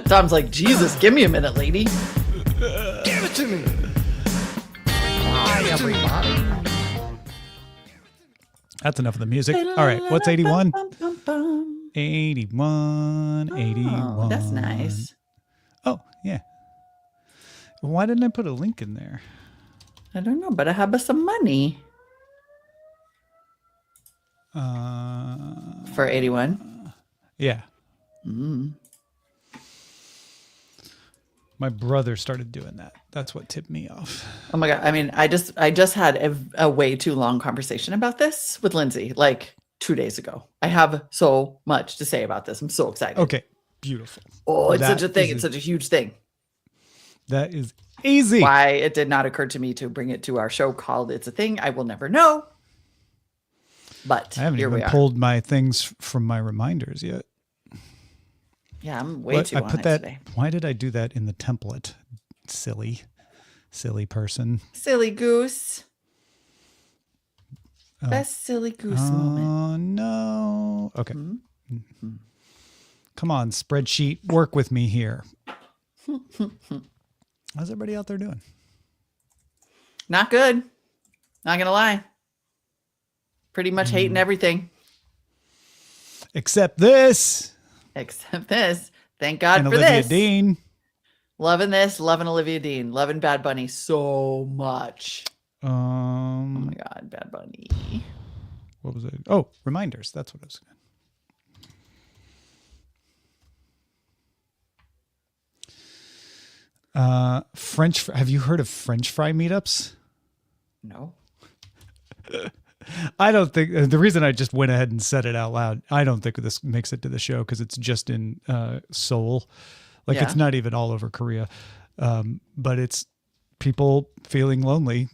Tom's like, Jesus, give me a minute, lady. Give it to me. Hi, everybody. That's enough of the music. All right, what's 81? 81, 81. Oh, that's nice. Oh, yeah. Why didn't I put a link in there? I don't know, but I have some money. For 81? Yeah. Mm. My brother started doing that. That's what tipped me off. Oh my God. I mean, I just had a way too long conversation about this with Lindsay, like 2 days ago. I have so much to say about this. I'm so excited. Okay. Beautiful. Oh, it's That such a thing. is It's such a huge thing. That is easy. Why it did not occur to me to bring it to our show called It's a Thing, I will never know. But I haven't here we even are. pulled my things from my reminders yet. Yeah, I'm way too on it today. Why did I do that in the template? Silly person. Silly goose. Best silly goose moment. Oh, no. Okay. Come on, spreadsheet. Work with me here. How's everybody out there doing? Not good. Not going to lie. Pretty much hating everything. Except this. Except this. Thank God And for Olivia this. Dean. Loving this. Loving Olivia Dean. Loving Bad Bunny so much. Oh my God, Bad Bunny. What was it? Oh, reminders. That's what it was. Have you heard of French fry meetups? No. I don't think the reason I just went ahead and said it out loud, I don't think this makes it to the show because it's just in Seoul. Like it's not even all over Korea. But it's people feeling lonely,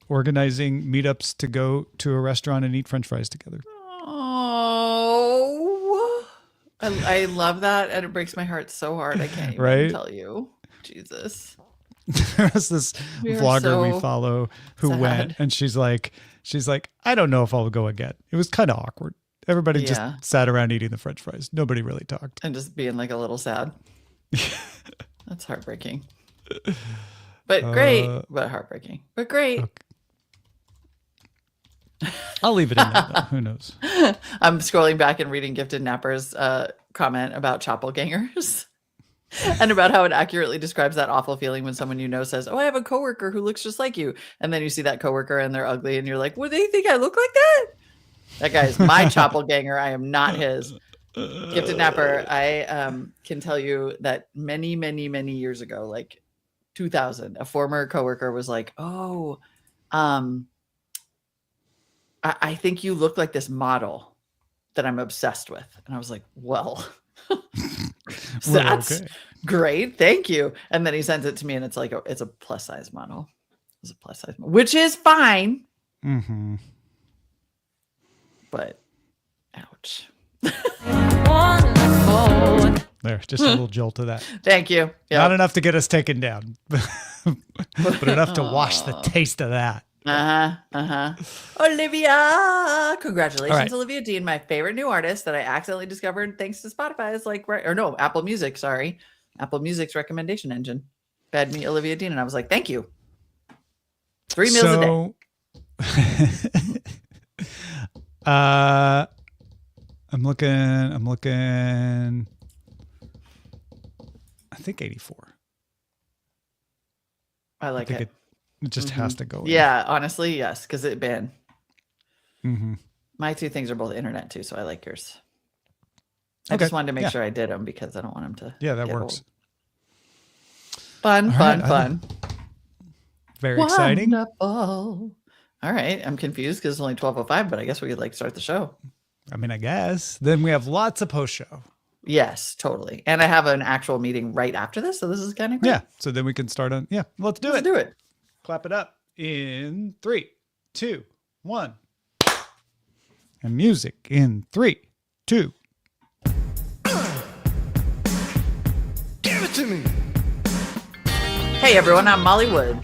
organizing meetups to go to a restaurant and eat French fries together. Oh, I love that. And it breaks my heart so hard. I can't even tell you. Jesus. There's this vlogger we follow who went, and she's like, I don't know if I'll go again. It was kind of awkward. Everybody just sat around eating the French fries. Nobody really talked. And just being like a little sad. That's heartbreaking. But great. But heartbreaking. But great. Okay. I'll leave it in there, though. Who knows? I'm scrolling back and reading Gifted Napper's comment about doppelgangers. And about how it accurately describes that awful feeling when someone you know says, "Oh, I have a coworker who looks just like you," and then you see that coworker and they're ugly, and you're like, "Well, they think I look like that." That guy is my doppelganger. I am not his. Gifted Napper. I can tell you that many, many, many years ago, like 2000, a former coworker was like, "Oh, I think you look like this model that I'm obsessed with," and I was like, "Well." That's great. Thank you. And then he sends it to me and it's like, it's a plus size model. It's a plus size model, which is fine. Mm-hmm. But ouch. There, just a little jolt of that. Thank you. Yep. Not enough to get us taken down, but enough to wash the taste of that. Olivia, congratulations, Olivia Dean, my favorite new artist that I accidentally discovered thanks to Spotify's Apple Music. Sorry, Apple Music's recommendation engine fed me Olivia Dean, and I was like, thank you. 3 meals a day. I'm looking. I think 84. I like it. It just has to go in. Yeah, honestly, yes, because it been. Mm-hmm. My two things are both internet too, so I like yours. I just wanted to make sure I did them because I don't want them to. Yeah, that works. Old. Fun. Very exciting. Wonderful. All right, I'm confused because it's only 12:05, but I guess we could start the show. I mean, I guess. Then we have lots of post show. Yes, totally. And I have an actual meeting right after this, so this is kind of great. Yeah, so then we can start on. Yeah, let's do it. Do it. Clap it up in 3, 2, 1. And music in 3, 2. Give it to me. Hey everyone, I'm Molly Wood.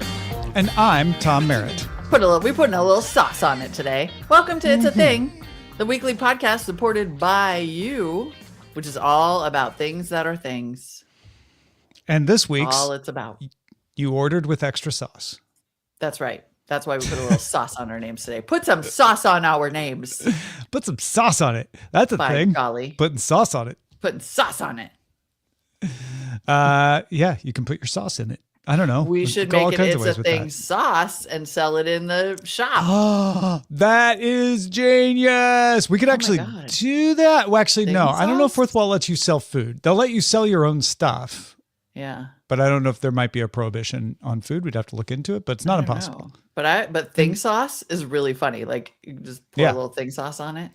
And I'm Tom Merritt. We're putting a little sauce on it today. Welcome to It's a Thing, the weekly podcast supported by you. which is all about things that are things. And this week's, all it's about. You ordered with extra sauce. That's right. That's why we put a little sauce on our names today. Put some sauce on our names. Put some sauce on it. That's a thing. Golly. Putting sauce on it. Putting sauce on it. Yeah, you can put your sauce in it. I don't know. We should make it It's a Thing sauce and sell it in the shop. Oh, that is genius. We could actually do that. Well, actually, no. I don't know if Fourth Wall lets you sell food. They'll let you sell your own stuff. Yeah. But I don't know if there might be a prohibition on food. We'd have to look into it, but it's not impossible. But thing sauce is really funny. Like you can just pour a little thing sauce on it.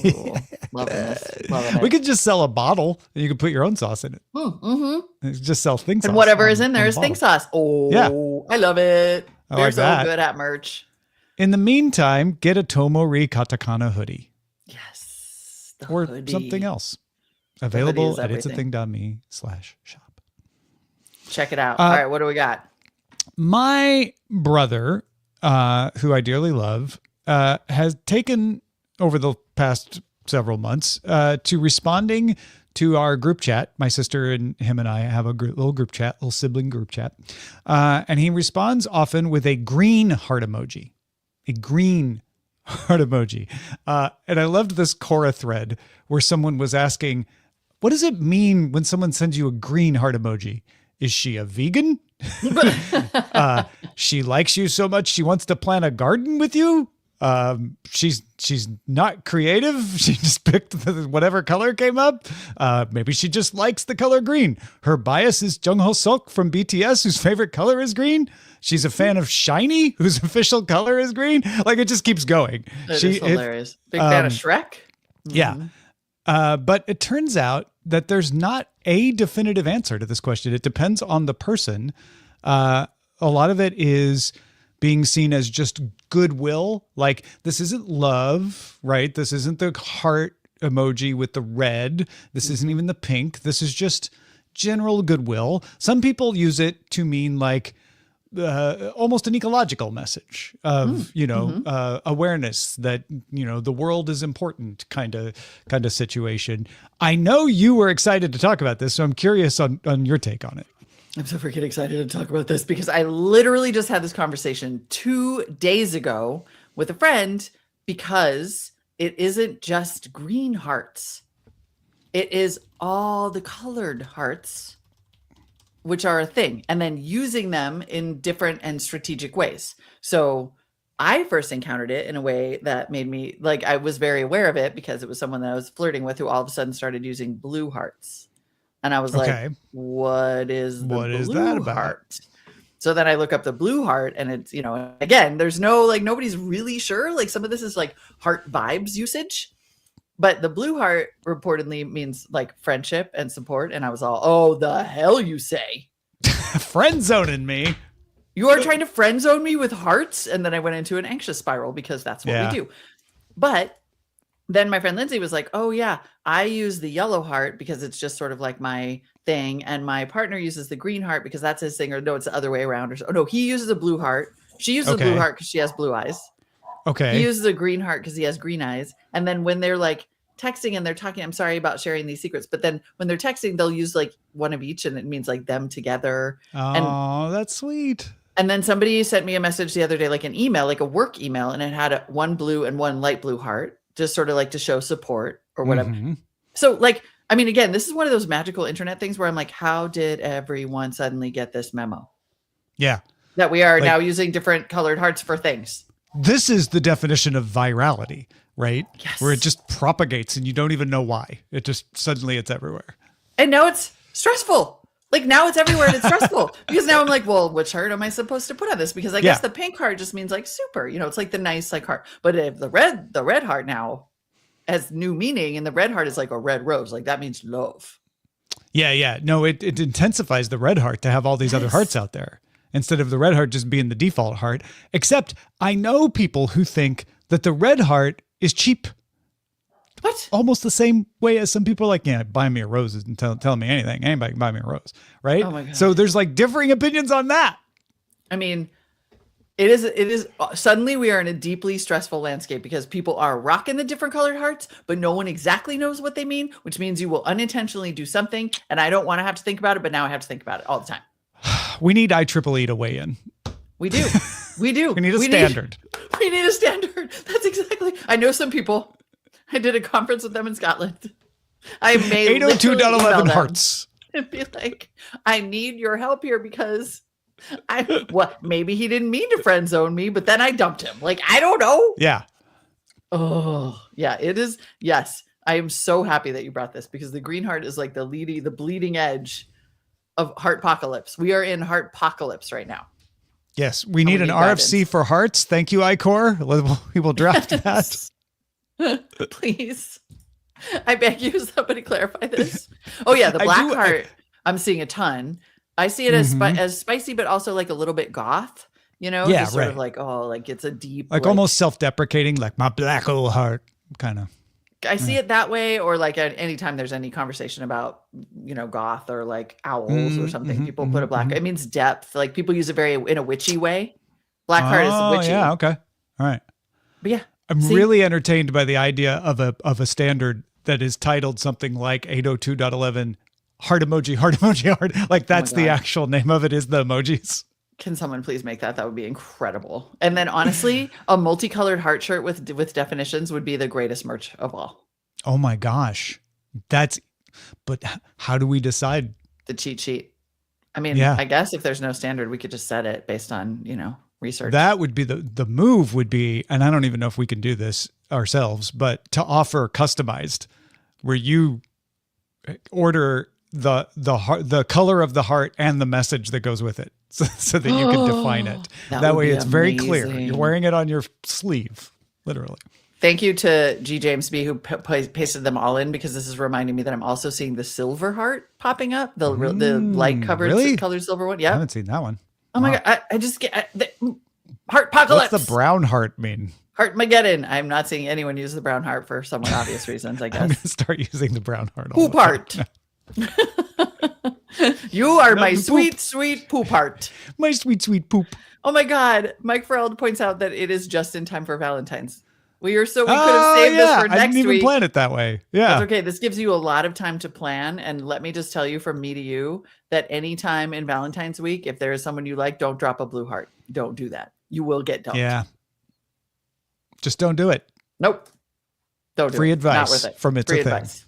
Ooh, loving this. Loving it. We could just sell a bottle and you could put your own sauce in it. Mm-hmm. Just sell thing sauce. And whatever is in there is thing sauce. Oh, yeah. I love it. They're so good at merch. In the meantime, get a Tomori Katakana hoodie. Yes. Or something else. Available at itsathing.me/shop. Check it out. All right, what do we got? My brother, who I dearly love, has taken over the past several months to responding to our group chat. My sister and him and I have a little group chat, little sibling group chat. And he responds often with a green heart emoji. A green heart emoji. And I loved this Quora thread where someone was asking, what does it mean when someone sends you a green heart emoji? Is she a vegan? She likes you so much she wants to plant a garden with you. She's not creative. She just picked whatever color came up. Maybe she just likes the color green. Her bias is Jungho Seok from BTS, whose favorite color is green. She's a fan of Shiny, whose official color is green. Like it just keeps going. That is hilarious. Big fan of Shrek. Yeah. But it turns out that there's not a definitive answer to this question. It depends on the person. A lot of it is being seen as just goodwill. Like this isn't love, right? This isn't the heart emoji with the red. This isn't even the pink. This is just general goodwill. Some people use it to mean like almost an ecological message of, awareness that, the world is important kind of situation. I know you were excited to talk about this, so I'm curious on your take on it. I'm so freaking excited to talk about this because I literally just had this conversation 2 days ago with a friend because it isn't just green hearts. It is all the colored hearts, which are a thing, and then using them in different and strategic ways. So I first encountered it in a way that made me like, I was very aware of it because it was someone that I was flirting with who all of a sudden started using blue hearts. And I was like, what is the blue heart? So then I look up the blue heart and it's, again, there's no, like, nobody's really sure. Like some of this is like heart vibes usage, but the blue heart reportedly means like friendship and support. And I was all, oh, the hell you say? Friend zoning me. You are trying to friend zone me with hearts? And then I went into an anxious spiral because that's what we do. But then my friend Lindsay was like, oh yeah, I use the yellow heart because it's just sort of like my thing. And my partner uses the green heart because that's his thing. Or no, it's the other way around. Or no, he uses a blue heart. She uses a blue heart because she has blue eyes. Okay. He uses a green heart because he has green eyes. And then when they're like texting and they're talking, I'm sorry about sharing these secrets, but then when they're texting, they'll use like one of each and it means like them together. Oh, that's sweet. And then somebody sent me a message the other day, like an email, like a work email, and it had one blue and one light blue heart, just sort of like to show support or whatever. Mm-hmm. So like, I mean, again, this is one of those magical internet things where I'm like, how did everyone suddenly get this memo? Yeah. That we are now using different colored hearts for things. This is the definition of virality, right? Yes. Where it just propagates and you don't even know why. It just suddenly it's everywhere. And now it's stressful. Like now it's everywhere and it's stressful because now I'm like, well, which heart am I supposed to put on this? Because I guess the pink heart just means like super, it's like the nice like heart. But if the red heart now has new meaning and the red heart is like a red rose, like that means love. Yeah. No, it intensifies the red heart to have all these other hearts out there instead of the red heart just being the default heart. Except I know people who think that the red heart is cheap. What? Almost the same way as some people are like, yeah, buy me a rose and tell me anything. Anybody can buy me a rose, right? Oh my God. So there's like differing opinions on that. I mean, It is suddenly we are in a deeply stressful landscape because people are rocking the different colored hearts, but no one exactly knows what they mean, which means you will unintentionally do something. And I don't want to have to think about it, but now I have to think about it all the time. We need IEEE to weigh in. We do. We do. We need a standard. We need a standard. That's exactly. I know some people. I did a conference with them in Scotland. I may 802.11 hearts. And be like, I need your help here because maybe he didn't mean to friend zone me, but then I dumped him. Like, I don't know. Yeah. Oh, yeah, it is. Yes. I am so happy that you brought this because the green heart is like the bleeding edge of heartpocalypse. We are in heartpocalypse right now. Yes. We need an RFC for hearts. Thank you, ICOR. We will draft that. Please. I beg you, somebody clarify this. Oh yeah, the black heart. I'm seeing a ton. I see it as spicy, but also like a little bit goth. You know, yeah, just sort of like like it's a deep, like almost self-deprecating, like my black old heart, kind of. I see it that way, or like anytime there's any conversation about goth or like owls or something, people put a black. It means depth. Like people use it in a witchy way. Black heart is witchy. Yeah. Okay. All right. But yeah. I'm really entertained by the idea of a standard that is titled something like 802.11 heart emoji, heart. Like that's the actual name of it is the emojis. Can someone please make that? That would be incredible. And then honestly, a multicolored heart shirt with definitions would be the greatest merch of all. Oh my gosh. But how do we decide? The cheat sheet. I mean, I guess if there's no standard, we could just set it based on, research. That would be the move would be, and I don't even know if we can do this ourselves, but to offer customized where you order the color of the heart and the message that goes with it so that you can define it. That way it's very clear. You're wearing it on your sleeve, literally. Thank you to G. James B. who pasted them all in because this is reminding me that I'm also seeing the silver heart popping up, the light covered colored silver one. Yeah. I haven't seen that one. Oh my God. I just get heartpocalypse. What's the brown heart mean? Heartmageddon. I'm not seeing anyone use the brown heart for somewhat obvious reasons, I guess. I'm going to start using the brown heart. Poop heart. You are my sweet, sweet poop heart. My sweet, sweet poop. Oh my God. Mike Farrell points out that it is just in time for Valentine's. We could have saved this for next week. I didn't even plan it that way. Yeah. That's okay. This gives you a lot of time to plan. And let me just tell you from me to you that anytime in Valentine's week, if there is someone you like, don't drop a blue heart. Don't do that. You will get dumped. Yeah. Just don't do it. Nope. Don't do it. Free advice Not worth it. from It's Free a advice.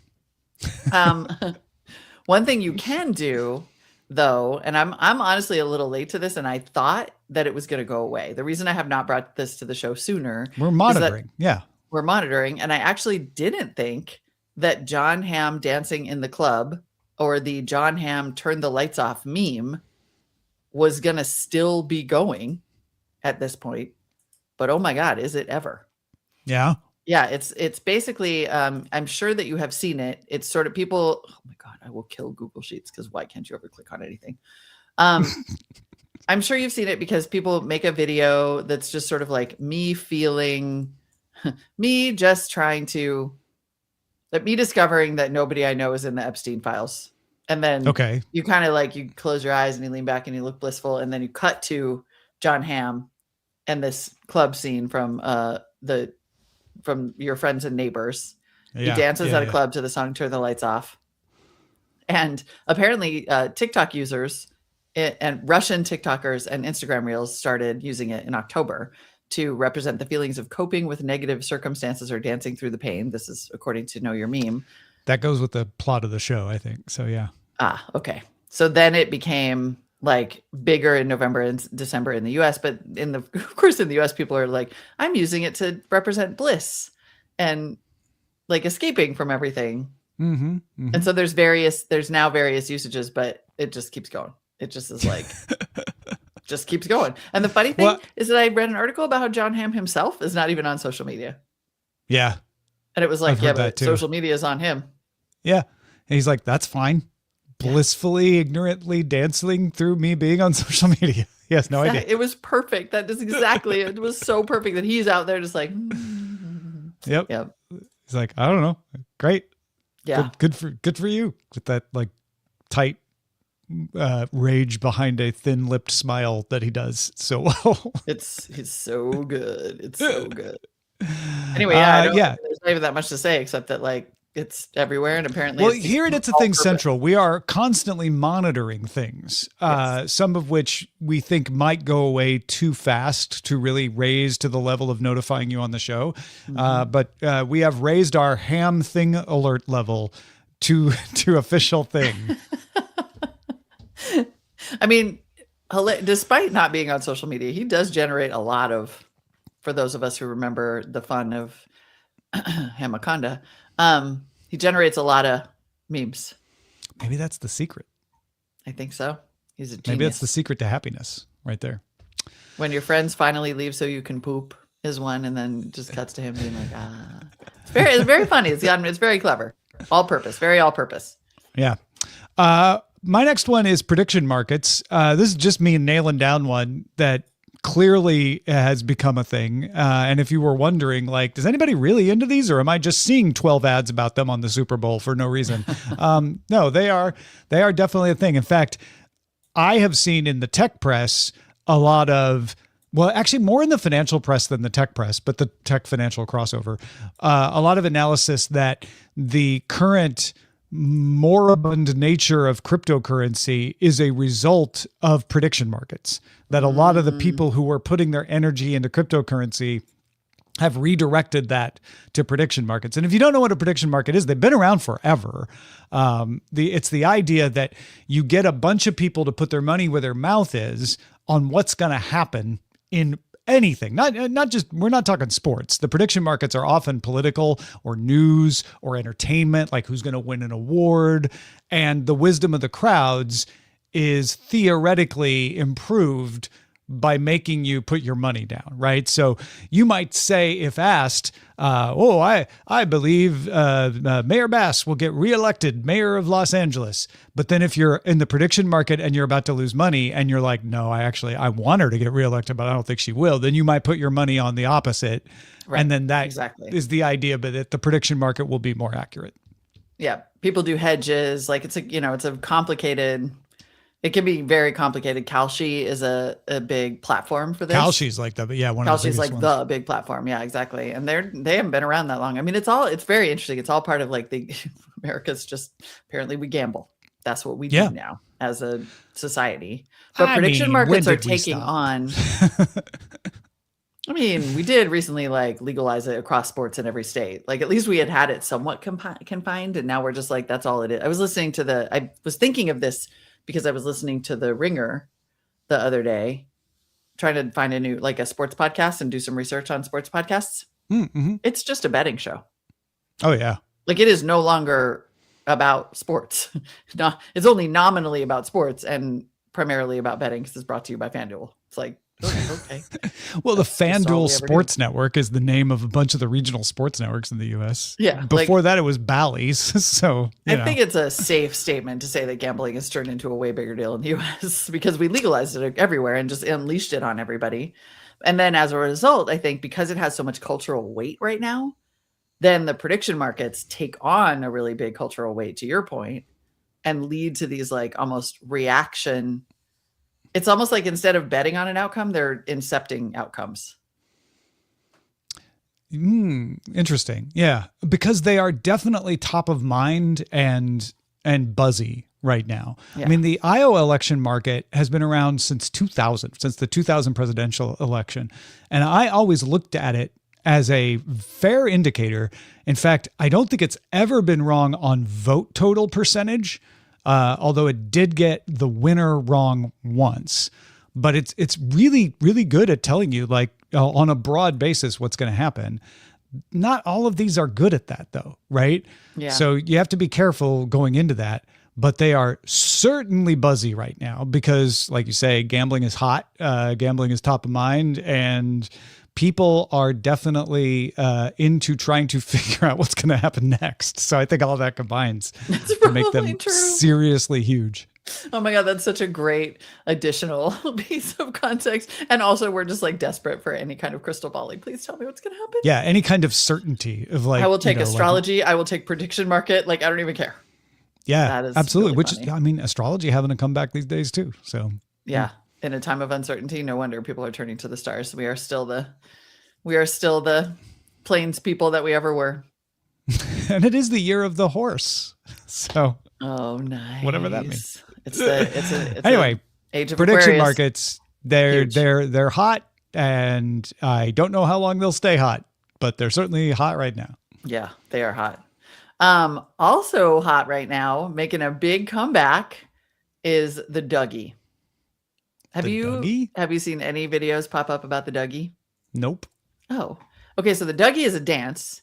Thing. One thing you can do, though, and I'm honestly a little late to this, and I thought that it was going to go away. The reason I have not brought this to the show sooner, we're monitoring. Yeah, we're monitoring, and I actually didn't think that John Hamm dancing in the club or the John Hamm turn the lights off meme was going to still be going at this point. But oh my God, is it ever? Yeah. Yeah, it's basically, I'm sure that you have seen it. It's sort of people, oh my God, I will kill Google Sheets because why can't you ever click on anything? I'm sure you've seen it because people make a video that's just sort of like me feeling, me just trying to, me discovering that nobody I know is in the Epstein files. And then you kind of like, you close your eyes and you lean back and you look blissful. And then you cut to John Hamm and this club scene from Your Friends and Neighbors. He dances at a club to the song Turn the Lights Off. And apparently TikTok users and Russian TikTokers and Instagram Reels started using it in October to represent the feelings of coping with negative circumstances or dancing through the pain. This is according to Know Your Meme. That goes with the plot of the show, I think. So, yeah. Ah, okay. So then it became like bigger in November and December in the US, but of course in the US people are like, I'm using it to represent bliss and like escaping from everything. Mm-hmm, mm-hmm. And so there's now various usages, but it just keeps going. It just is like, just keeps going. And the funny thing is that I read an article about how John Hamm himself is not even on social media. Yeah. And it was like, but social media is on him. Yeah. And he's like, that's fine. Blissfully, ignorantly dancing through me being on social media. He has no idea. It was perfect. That is exactly, it was so perfect that he's out there just like, Yep. He's like, I don't know. Great. Yeah. Good for you with that like tight rage behind a thin-lipped smile that he does so well. He's so good. It's so good. Anyway, I don't think there's not even that much to say except that like it's everywhere and apparently. Well, here at It's a Thing Central, we are constantly monitoring things, Yes. some of which we think might go away too fast to really raise to the level of notifying you on the show. But we have raised our ham thing alert level to official thing. I mean, despite not being on social media, he does generate a lot of, for those of us who remember the fun of Hamaconda, he generates a lot of memes. Maybe that's the secret. I think so. He's a genius. Maybe that's the secret to happiness right there. When your friends finally leave so you can poop is one, and then just cuts to him being like, ah. It's very funny. It's very clever. All purpose. Very all purpose. Yeah. My next one is prediction markets. This is just me nailing down one that clearly has become a thing. And if you were wondering, like, does anybody really into these, or am I just seeing 12 ads about them on the Super Bowl for no reason? No, they are definitely a thing. In fact, I have seen in the tech press a lot of, well, actually more in the financial press than the tech press, but the tech financial crossover, a lot of analysis that the current moribund nature of cryptocurrency is a result of prediction markets, that a lot of the people who were putting their energy into cryptocurrency have redirected that to prediction markets. And if you don't know what a prediction market is, they've been around forever. It's the idea that you get a bunch of people to put their money where their mouth is on what's going to happen in anything, not just, we're not talking sports. The prediction markets are often political or news or entertainment, like who's going to win an award. And the wisdom of the crowds is theoretically improved by making you put your money down, right? So you might say, if asked, I believe Mayor Bass will get reelected mayor of Los Angeles. But then if you're in the prediction market and you're about to lose money and you're like, no, I want her to get reelected, but I don't think she will, then you might put your money on the opposite. Right. And then that is the idea, but that the prediction market will be more accurate. Yeah. People do hedges. Like it's a complicated. It can be very complicated. Kalshi is a big platform for this. Kalshi's like the the big platform. Yeah, exactly. And they haven't been around that long. I mean, it's very interesting. It's all part of like America's just, apparently we gamble. That's what we do now as a society. But prediction markets are taking on. I mean, we did recently like legalize it across sports in every state. Like at least we had it somewhat confined, and now we're just like, that's all it is. I was thinking of this because I was listening to The Ringer the other day, trying to find a sports podcast and do some research on sports podcasts. Mm-hmm. It's just a betting show. Oh yeah. Like it is no longer about sports. No, it's only nominally about sports and primarily about betting because it's brought to you by FanDuel. It's like, okay. Well, the FanDuel Sports Network is the name of a bunch of the regional sports networks in the U.S. Yeah. Before that, it was Bally's. So I think it's a safe statement to say that gambling has turned into a way bigger deal in the U.S. because we legalized it everywhere and just unleashed it on everybody. And then as a result, I think because it has so much cultural weight right now, then the prediction markets take on a really big cultural weight, to your point, and lead to these like almost reaction. It's almost like instead of betting on an outcome, they're incepting outcomes. Interesting. Yeah. Because they are definitely top of mind and buzzy right now. Yeah. I mean, the Iowa election market has been around since 2000, since the 2000 presidential election. And I always looked at it as a fair indicator. In fact, I don't think it's ever been wrong on vote total percentage. Although it did get the winner wrong once, but it's really, really good at telling you like on a broad basis what's going to happen. Not all of these are good at that though, right? Yeah. So you have to be careful going into that, but they are certainly buzzy right now because like you say, gambling is hot, gambling is top of mind, and people are definitely into trying to figure out what's going to happen next. So I think all that combines to make them seriously huge. Oh my God, that's such a great additional piece of context. And also we're just like desperate for any kind of crystal ball. Like, please tell me what's going to happen. Yeah, any kind of certainty of like. I will take astrology. I will take prediction market. Like, I don't even care. Yeah, That is absolutely. really Which funny. is, I mean, astrology having to come back these days too. So Yeah. In a time of uncertainty, no wonder people are turning to the stars. We are still the plains people that we ever were. and it is the year of the horse. So Oh, nice. whatever that means. It's Anyway, a age of prediction Aquarius. markets, they're Huge. they're hot, and I don't know how long they'll stay hot, but they're certainly hot right now. Yeah, they are hot. Also hot right now, making a big comeback is the Dougie. Have The you Dougie? have you seen any videos pop up about the Dougie? Nope. Oh. Okay, so the Dougie is a dance,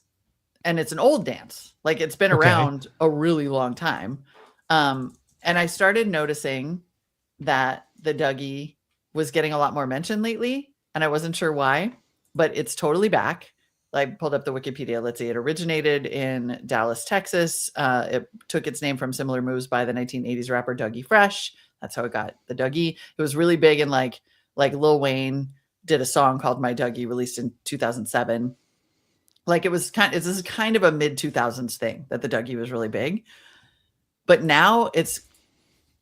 and it's an old dance. Like, it's been Okay. around a really long time. And I started noticing that the Dougie was getting a lot more mention lately, and I wasn't sure why, but it's totally back. I pulled up the Wikipedia. Let's see. It originated in Dallas, Texas. It took its name from similar moves by the 1980s rapper Dougie Fresh. That's how it got the Dougie. It was really big in like Lil Wayne did a song called My Dougie, released in 2007. Like, this is kind of a mid 2000s thing that the Dougie was really big. But now it's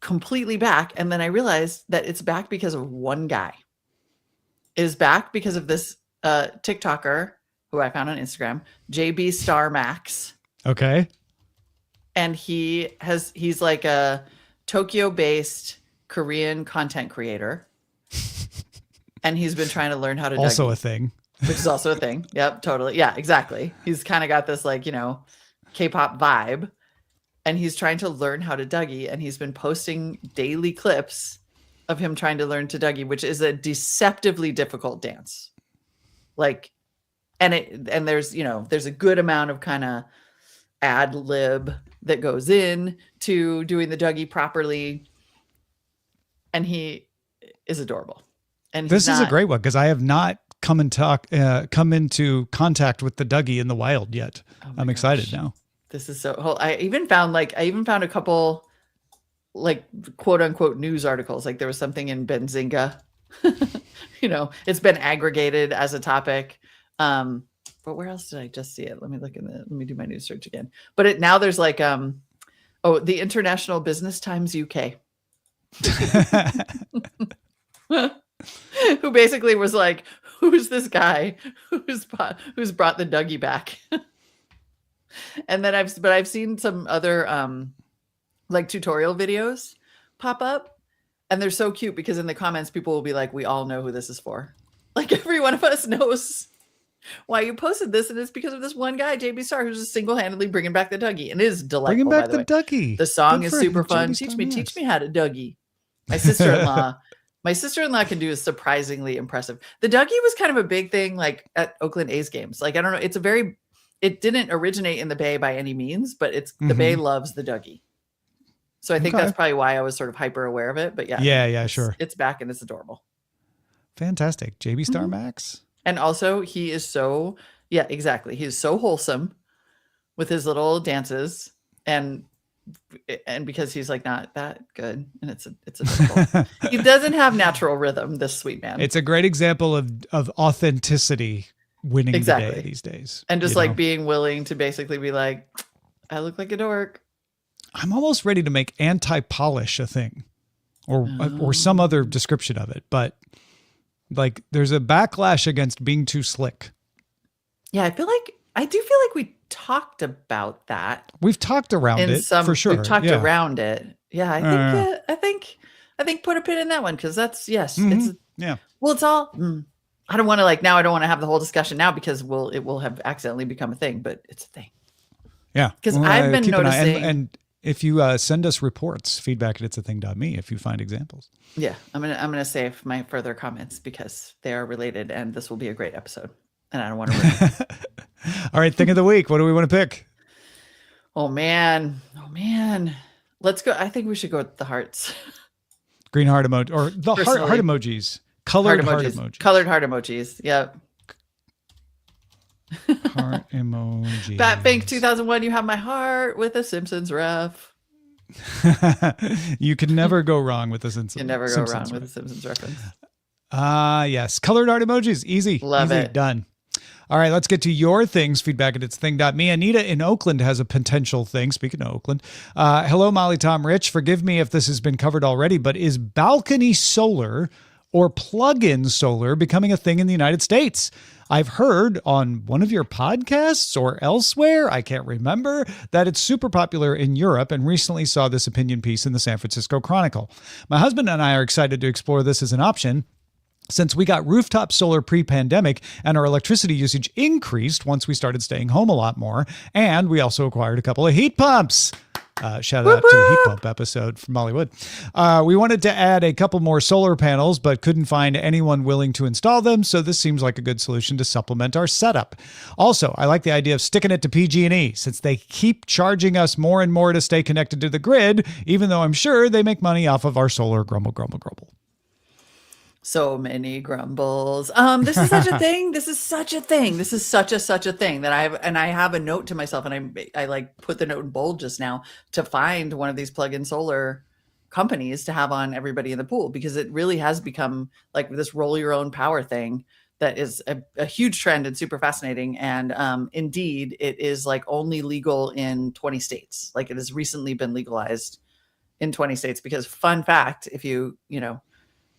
completely back. And then I realized that it's back because of one guy. It is back because of this TikToker who I found on Instagram, JB Star Max. Okay. And he's like a Tokyo-based Korean content creator. And he's been trying to learn how to Also Dougie, a thing. which is also a thing. Yep, totally. Yeah, exactly. He's kind of got this like, K-pop vibe. And he's trying to learn how to Dougie. And he's been posting daily clips of him trying to learn to Dougie, which is a deceptively difficult dance. Like, and there's a good amount of kind of ad lib that goes in to doing the Dougie properly. And he is adorable. And This is a great one because I have not come into contact with the Dougie in the wild yet. I'm excited now. This is so. I even found a couple like quote unquote news articles. Like, there was something in Benzinga. It's been aggregated as a topic. But where else did I just see it? Let me do my news search again. But now there's like the International Business Times UK. Who basically was like, who's this guy who's brought the Dougie back? And then I've seen some other like tutorial videos pop up, and they're so cute because in the comments people will be like, we all know who this is for. Like, every one of us knows why you posted this, and it's because of this one guy, JB Star, who's just single-handedly bringing back the Dougie, and it is delightful. Bringing back by the way. Dougie. The song Good is for super him, fun. JB Teach Star me how to Dougie. My sister-in-law can do is surprisingly impressive. The Dougie was kind of a big thing, like at Oakland A's games. Like, I don't know, it didn't originate in the Bay by any means, but the Bay loves the Dougie. So I think that's probably why I was sort of hyper aware of it. But yeah, sure. It's back and it's adorable. Fantastic. JB Star Max. And also, he is so, yeah, exactly. He's so wholesome with his little dances, and because he's like not that good, and it's adorable. He doesn't have natural rhythm, this sweet man. It's a great example of authenticity winning the day these days. And just like being willing to basically be like, I look like a dork. I'm almost ready to make anti-polish a thing, or some other description of it. But like, there's a backlash against being too slick. Yeah, I do feel like we talked about that. We've talked around it for sure. We've talked around it. Yeah, I think put a pin in that one, because that's it's Well, it's all. I don't want to I don't want to have the whole discussion now because it will have accidentally become a thing, but it's a thing. Yeah, because I've been noticing. And if you send us reports, feedback at itsathing.me if you find examples. Yeah, I'm gonna save my further comments because they are related, and this will be a great episode. And I don't want to. All right, thing of the week. What do we want to pick? Oh man. Let's go. I think we should go with the hearts. Green heart emoji, or the heart emojis. Colored heart emojis. Colored heart emojis. Yep. Heart emojis. Batfink 2001. You have my heart with a Simpsons ref. You can never go wrong with the Simpsons. You can never go wrong with a Simpsons reference. Yes. Colored heart emojis. Easy. Love Easy. it. Done. All right, let's get to your things. Feedback at itsthing.me. Anita in Oakland has a potential thing. Speaking of Oakland, hello, Molly, Tom, Rich. Forgive me if this has been covered already, but is balcony solar or plug-in solar becoming a thing in the United States? I've heard on one of your podcasts or elsewhere, I can't remember, that it's super popular in Europe, and recently saw this opinion piece in the San Francisco Chronicle. My husband and I are excited to explore this as an option, since we got rooftop solar pre-pandemic and our electricity usage increased once we started staying home a lot more. And we also acquired a couple of heat pumps. Shout out to the heat pump episode from Hollywood. We wanted to add a couple more solar panels, but couldn't find anyone willing to install them. So this seems like a good solution to supplement our setup. Also, I like the idea of sticking it to PG&E, since they keep charging us more and more to stay connected to the grid, even though I'm sure they make money off of our solar grumble, grumble, grumble. So many grumbles. This is such a thing. This is such a thing. This is such a thing that I have a note to myself, and I like put the note in bold just now to find one of these plug-in solar companies to have on everybody in the pool, because it really has become like this roll your own power thing that is a huge trend and super fascinating. And indeed, it is like only legal in 20 states. Like it has recently been legalized in 20 states, because fun fact, if you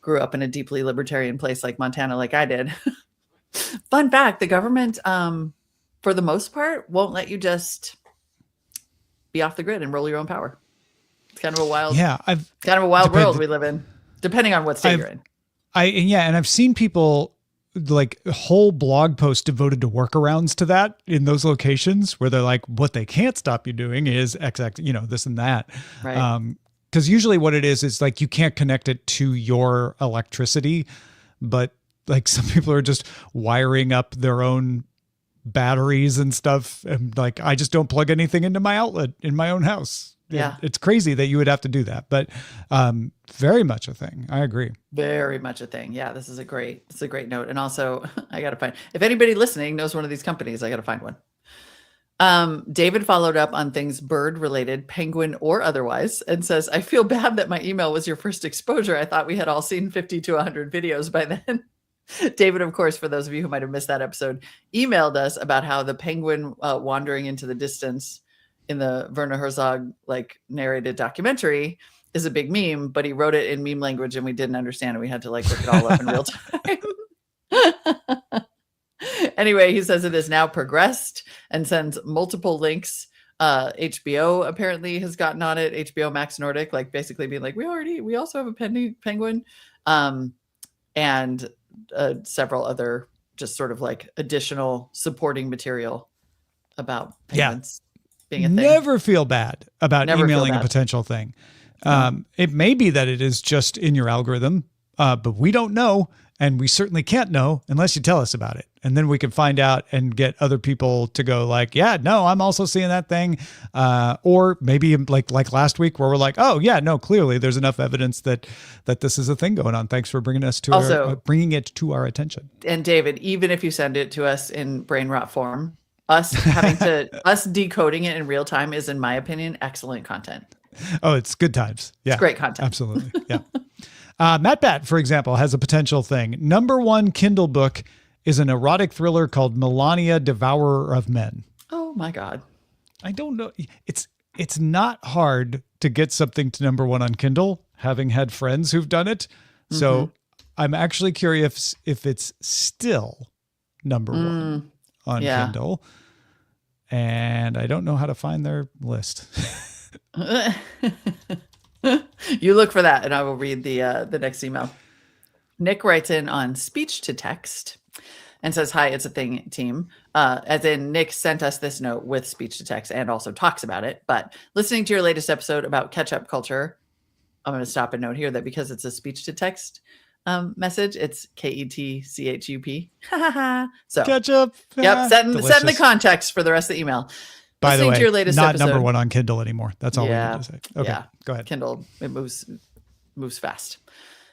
grew up in a deeply libertarian place like Montana, like I did. Fun fact, the government, for the most part, won't let you just be off the grid and roll your own power. It's kind of a wild, world we live in, depending on what state you're in. And I've seen people like whole blog posts devoted to workarounds to that in those locations where they're like, what they can't stop you doing is this and that. Right. Because usually what it is like you can't connect it to your electricity, but like some people are just wiring up their own batteries and stuff. And like, I just don't plug anything into my outlet in my own house. Yeah. It's crazy that you would have to do that, but very much a thing. I agree. Very much a thing. Yeah, this is a great note. And also I got to find, if anybody listening knows one of these companies, I got to find one. David followed up on things bird related, penguin or otherwise, and says, I feel bad that my email was your first exposure. I thought we had all seen 50 to 100 videos by then. David, of course, for those of you who might have missed that episode, emailed us about how the penguin wandering into the distance in the Werner Herzog narrated documentary is a big meme, but he wrote it in meme language and we didn't understand, and we had to look it all up in real time. Anyway, he says it has now progressed and sends multiple links. HBO apparently has gotten on it. HBO Max Nordic, basically being like, we also have a penguin, and several other just sort of additional supporting material about penguins being a thing. Never feel bad about emailing a potential thing. It may be that it is just in your algorithm, but we don't know. And we certainly can't know unless you tell us about it. And then we can find out and get other people to go I'm also seeing that thing. Or maybe like last week where we're like, oh yeah, no, clearly there's enough evidence that this is a thing going on. Thanks for bringing it to our attention. And David, even if you send it to us in brain rot form, us decoding it in real time is, in my opinion, excellent content. Oh, it's good times. Yeah. It's great content. Absolutely. Yeah. Matt Bat, for example, has a potential thing. Number one Kindle book is an erotic thriller called Melania, Devourer of Men. Oh my God. I don't know. It's not hard to get something to number one on Kindle, having had friends who've done it. So I'm actually curious if it's still number one on Kindle. And I don't know how to find their list. You look for that and I will read the next email. Nick writes in on speech to text and says, hi, it's a thing, team. As in, Nick sent us this note with speech to text and also talks about it. But listening to your latest episode about catch-up culture, I'm going to stop and note here that because it's a speech to text message, it's KETCHUP. So ketchup. Yep, setting the context for the rest of the email. By the way, to your latest not episode. number one on Kindle anymore. That's all we need to say. Okay, go ahead. Kindle, it moves fast.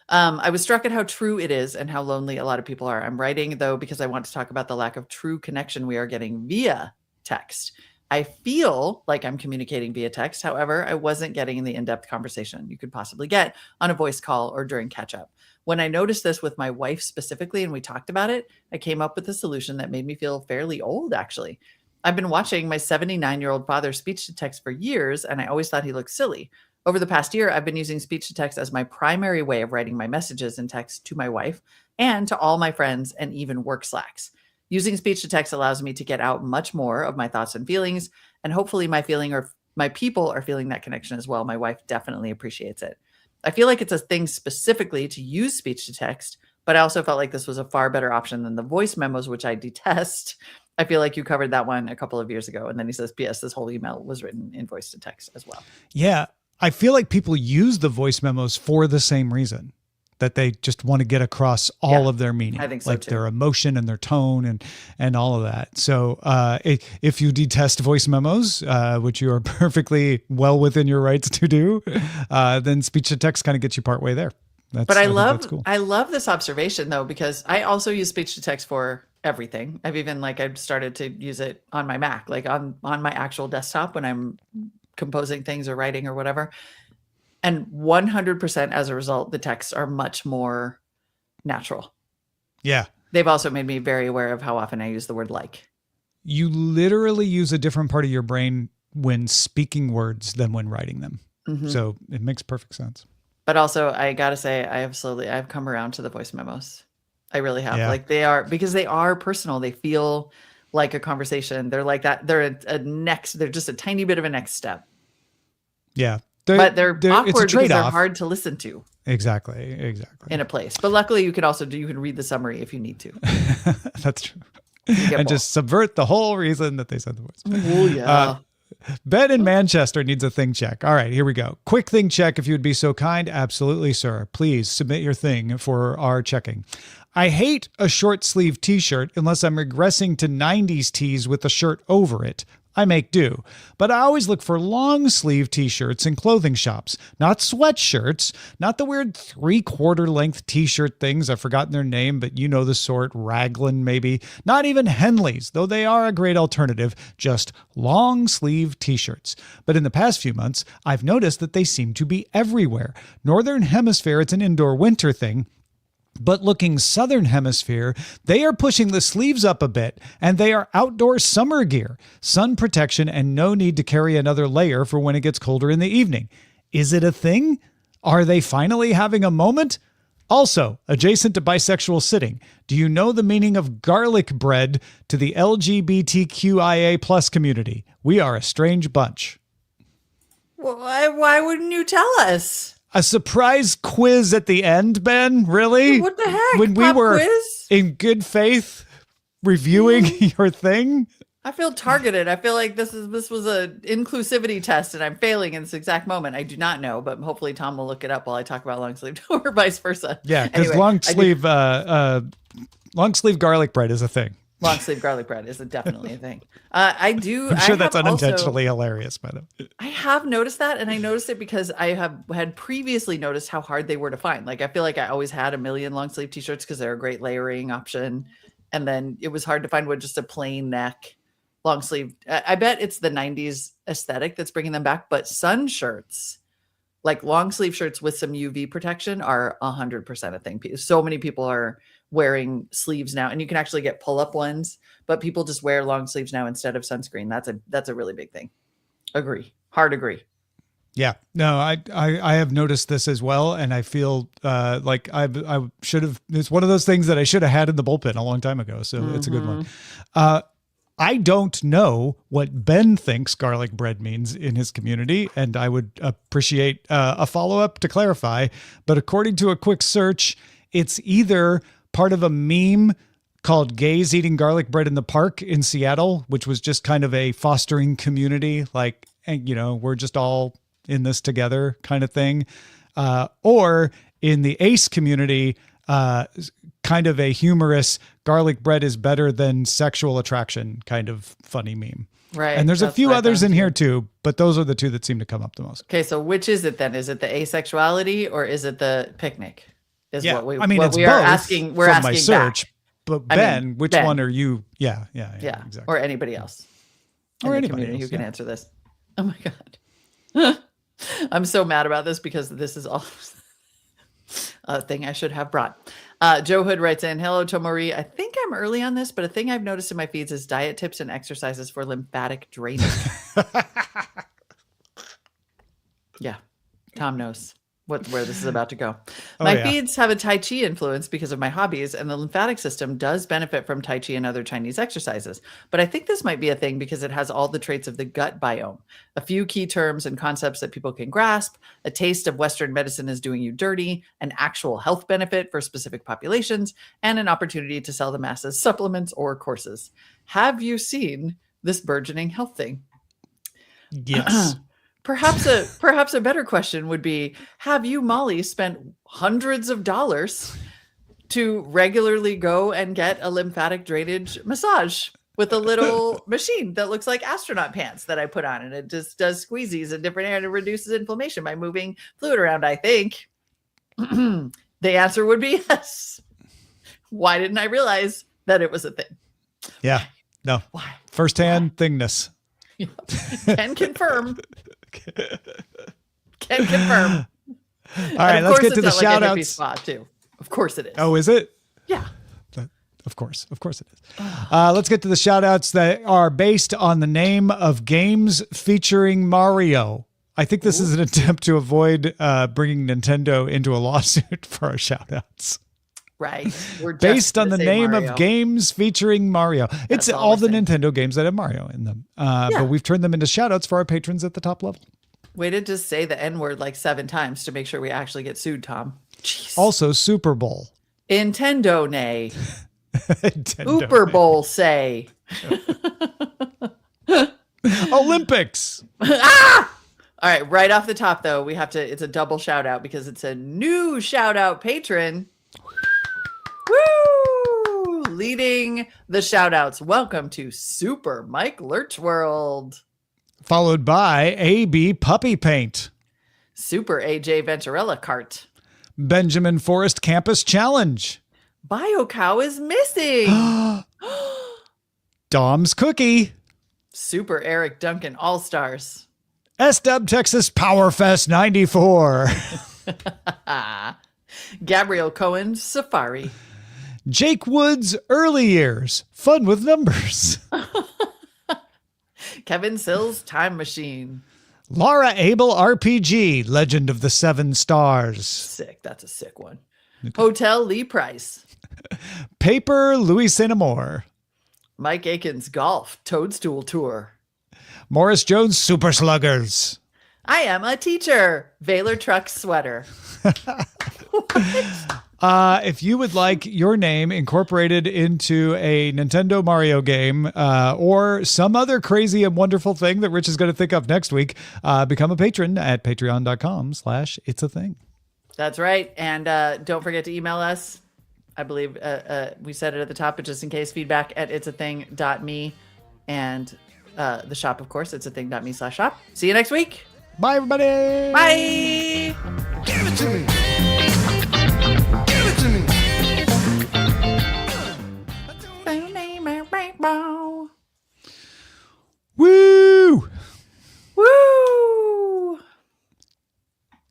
I was struck at how true it is and how lonely a lot of people are. I'm writing, though, because I want to talk about the lack of true connection we are getting via text. I feel like I'm communicating via text. However, I wasn't getting the in-depth conversation you could possibly get on a voice call or during catch up. When I noticed this with my wife specifically and we talked about it, I came up with a solution that made me feel fairly old, actually. I've been watching my 79-year-old father speech to text for years, and I always thought he looked silly. Over the past year, I've been using speech to text as my primary way of writing my messages in text to my wife and to all my friends and even work Slacks. Using speech to text allows me to get out much more of my thoughts and feelings, and hopefully my people are feeling that connection as well. My wife definitely appreciates it. I feel like it's a thing specifically to use speech to text, but I also felt like this was a far better option than the voice memos, which I detest. I feel like you covered that one a couple of years ago. And then he says, P.S. this whole email was written in voice to text as well. Yeah. I feel like people use the voice memos for the same reason, that they just want to get across all of their meaning. I think so like too. Their emotion and their tone and all of that. So if you detest voice memos, which you are perfectly well within your rights to do, then speech to text kind of gets you partway there. But I love this observation though, because I also use speech to text for everything. I've started to use it on my Mac, like on my actual desktop when I'm composing things or writing or whatever. And 100% as a result, the texts are much more natural. Yeah. They've also made me very aware of how often I use the word like. You literally use a different part of your brain when speaking words than when writing them. Mm-hmm. So it makes perfect sense. But also, I got to say, I've come around to the voice memos. I really have. Like they are personal. They feel like a conversation. They're like that. They're they're just a tiny bit of a next step. Yeah. But they're awkward because they're hard to listen to. Exactly. In a place. But luckily you can read the summary if you need to. That's true. And just subvert the whole reason that they said the voice. Oh, yeah. Ben in Manchester needs a thing check. All right, here we go. Quick thing check, if you would be so kind. Absolutely, sir. Please submit your thing for our checking. I hate a short sleeve t-shirt unless I'm regressing to 90s tees with a shirt over it. I make do, but I always look for long sleeve t-shirts in clothing shops, not sweatshirts, not the weird 3/4 length t-shirt things. I've forgotten their name, but you know the sort, Raglan maybe, not even Henleys, though they are a great alternative, just long sleeve t-shirts. But in the past few months, I've noticed that they seem to be everywhere. Northern Hemisphere, it's an indoor winter thing. But looking Southern Hemisphere, they are pushing the sleeves up a bit, and they are outdoor summer gear, sun protection, and no need to carry another layer for when it gets colder in the evening. Is it a thing? Are they finally having a moment? Also, adjacent to bisexual sitting, do you know the meaning of garlic bread to the LGBTQIA plus community? We are a strange bunch. Why wouldn't you tell us? A surprise quiz at the end, Ben? Really? What the heck? When we were in good faith reviewing your thing? I feel targeted. I feel like this was a inclusivity test and I'm failing in this exact moment. I do not know, but hopefully Tom will look it up while I talk about long sleeve or vice versa. Yeah, because anyway, long sleeve garlic bread is a thing. Long sleeve garlic bread is definitely a thing. I'm sure that's unintentionally hilarious, by the way. I have noticed that, and I noticed it because I had previously noticed how hard they were to find. Like I feel like I always had a million long sleeve t-shirts because they're a great layering option, and then it was hard to find just a plain neck long sleeve. I bet it's the 90s aesthetic that's bringing them back, but sun shirts, like long sleeve shirts with some UV protection, are 100% a thing. So many people are wearing sleeves now, and you can actually get pull-up ones, but people just wear long sleeves now instead of sunscreen. That's a really big thing. Hard agree. Yeah, no, I have noticed this as well, and I feel like I should have. It's one of those things that I should have had in the bullpen a long time ago. So It's a good one. I don't know what Ben thinks garlic bread means in his community, and I would appreciate a follow-up to clarify. But according to a quick search, it's either part of a meme called Gays Eating Garlic Bread in the Park in Seattle, which was just kind of a fostering community, like, we're just all in this together kind of thing. Or in the ACE community, kind of a humorous garlic bread is better than sexual attraction kind of funny meme. Right. And there's a few others in here too, but those are the two that seem to come up the most. Okay, so which is it then? Is it the asexuality or is it the picnic? It's both are asking. We're asking my search, back. But Ben, which one are you? Yeah, exactly. Or anybody else. in Or the anybody community else, who can yeah. answer this. Oh my God. I'm so mad about this because this is all a thing I should have brought. Joe Hood writes in, hello, Tomori. I think I'm early on this, but a thing I've noticed in my feeds is diet tips and exercises for lymphatic drainage. Yeah, Tom knows where this is about to go. My feeds have a Tai Chi influence because of my hobbies, and the lymphatic system does benefit from Tai Chi and other Chinese exercises. But I think this might be a thing because it has all the traits of the gut biome, a few key terms and concepts that people can grasp, a taste of Western medicine is doing you dirty, an actual health benefit for specific populations, and an opportunity to sell the masses supplements or courses. Have you seen this burgeoning health thing? Yes. Perhaps a better question would be, have you, Molly, spent hundreds of dollars to regularly go and get a lymphatic drainage massage with a little machine that looks like astronaut pants that I put on, and it just does squeezies in different areas and reduces inflammation by moving fluid around, I think? The answer would be yes. Why didn't I realize that it was a thing? Yeah. No. Why? Firsthand thingness. Can confirm. Can confirm. All right, let's get to the shout outs. Spa too. Of course it is. Oh, is it? Yeah. Of course it is. Let's get to the shout outs that are based on the name of games featuring Mario. I think this is an attempt to avoid bringing Nintendo into a lawsuit for our shout outs. Right. We're based on the name of games featuring Mario. It's all the Nintendo games that have Mario in them. But we've turned them into shout outs for our patrons at the top level. Way to just say the N word like 7 times to make sure we actually get sued, Tom. Jeez. Also, Super Bowl. Nintendo nay. Super Bowl say. Olympics. Ah! All right. Right off the top, though, it's a double shout out because it's a new shout out patron. Woo! Leading the shout outs. Welcome to Super Mike Lurch World. Followed by AB Puppy Paint. Super AJ Venturella Cart. Benjamin Forrest Campus Challenge. Bio Cow is missing. Dom's Cookie. Super Eric Duncan All Stars. SW Texas Power Fest 94. Gabrielle Cohen Safari. Jake Woods Early Years. Fun with numbers. Kevin Sills Time Machine. Laura Abel RPG. Legend of the Seven Stars. Sick. That's a sick one. Okay. Hotel Lee Price. Paper Louis St. Amour. Mike Aikens Golf Toadstool Tour. Morris Jones Super Sluggers. I am a teacher. Valor Truck Sweater. If you would like your name incorporated into a Nintendo Mario game or some other crazy and wonderful thing that Rich is going to think of next week, become a patron at patreon.com/itsAthing. That's right. And don't forget to email us. I believe we said it at the top, but just in case, feedback at itsathing.me. And the shop, of course, itsathing.me/shop. See you next week. Bye, everybody. Bye. Give it to me. Give it to me. Woo! Woo!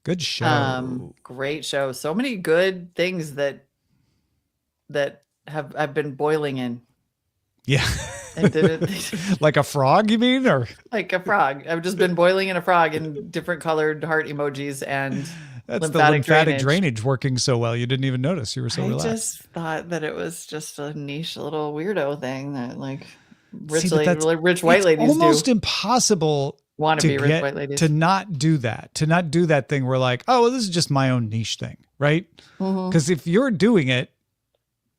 Good show. Great show. So many good things that have I've been boiling in. Yeah. And didn't like a frog, you mean? Or like a frog. I've just been boiling in a frog in different colored heart emojis and that's the lymphatic drainage working so well. You didn't even notice. You were so relaxed. I just thought that it was just a niche little weirdo thing that like rich white ladies do. It's almost impossible to not do that. To not do that thing where like, oh, well, this is just my own niche thing, right? Because if you're doing it,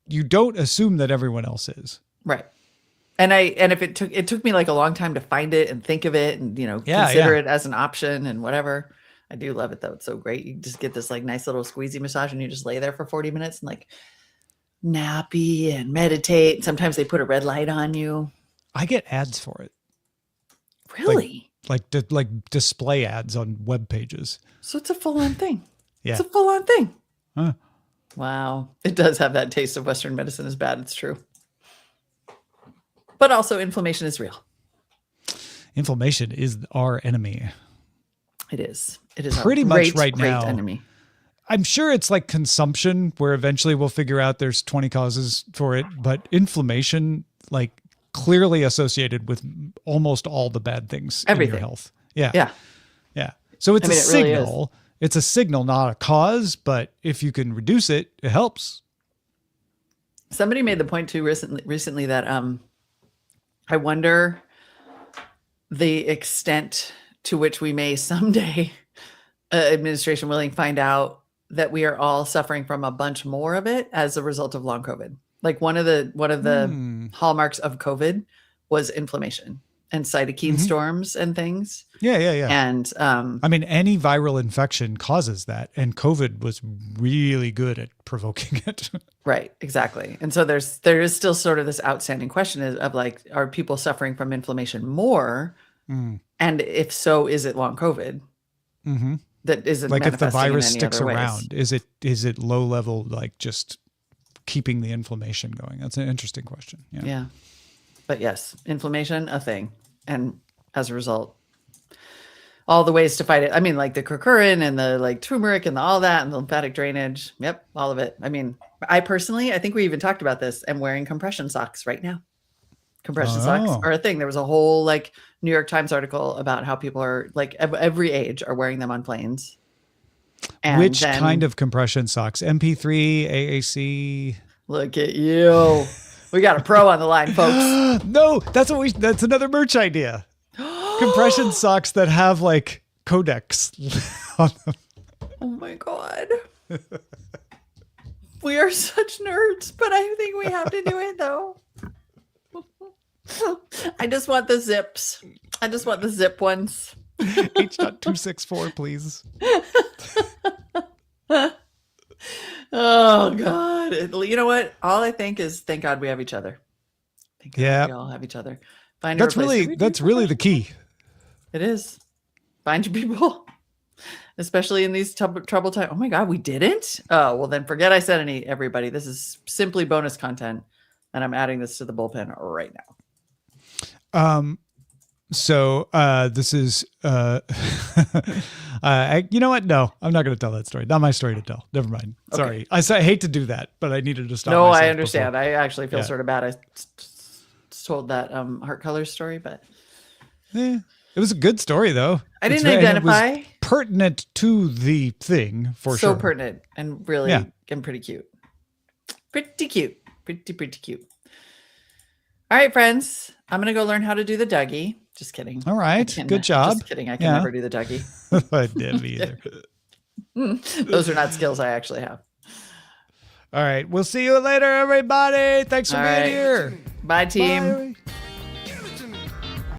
you don't assume that everyone else is. Right. And if it took me like a long time to find it and think of it and, consider it as an option and whatever. I do love it though. It's so great. You just get this like nice little squeezy massage and you just lay there for 40 minutes and like nappy and meditate. Sometimes they put a red light on you. I get ads for it. Really? Like display ads on web pages. So it's a full-on thing. Yeah. It's a full-on thing. Huh. Wow. It does have that taste of Western medicine is bad. It's true. But also inflammation is real. inflammation is our enemy. It is. It is pretty much right great now. Enemy. I'm sure it's like consumption where eventually we'll figure out there's 20 causes for it, but inflammation, like clearly associated with almost all the bad things in your health. Yeah. Yeah. Yeah. So it's a signal. Really it's a signal, not a cause, but if you can reduce it, it helps. Somebody made the point too recently that I wonder the extent to which we may someday, administration willing, find out that we are all suffering from a bunch more of it as a result of long COVID. Like one of the hallmarks of COVID was inflammation and cytokine storms and things. Yeah. And I mean, any viral infection causes that, and COVID was really good at provoking it. Right, exactly. And so there is still sort of this outstanding question of like, are people suffering from inflammation more? And if so, is it long COVID? That isn't like if the manifesting virus in any sticks other ways. around, is it low level, like just keeping the inflammation going? That's an interesting question. Yeah. But yes, inflammation, a thing. And as a result, all the ways to fight it. I mean, like the curcumin and the like turmeric and all that and the lymphatic drainage. Yep, all of it. I mean, I think we even talked about this. I'm wearing compression socks right now. Compression socks are a thing. There was a whole like New York Times article about how people are like every age are wearing them on planes. And which kind of compression socks? MP3, AAC? Look at you. We got a pro on the line, folks. No, that's another merch idea. Compression socks that have like codecs on them. Oh my God. We are such nerds, but I think we have to do it though. I just want the zips. I just want the zip ones. H.264, please. Oh God. You know what? All I think is thank God we have each other. Thank God we all have each other. That's really the key. It is. Find your people. Especially in these trouble times. Oh my God, we didn't? Oh, well then forget I said everybody. This is simply bonus content. And I'm adding this to the bullpen right now. So this is you know what? No, I'm not going to tell that story. Not my story to tell. Never mind. Sorry. Okay. I hate to do that, but I needed to stop. No, I understand. Before. I actually feel sort of bad. I told that Heart Colors story, but it was a good story though. I didn't identify. It was pertinent to the thing for sure. So pertinent and really and pretty cute. Pretty cute. Pretty cute. All right, friends. I'm going to go learn how to do the Dougie. Just kidding. All right. Good job. Just kidding. I can never do the Dougie. I didn't either. Those are not skills I actually have. All right. We'll see you later, everybody. Thanks for being here. Bye, team. Bye.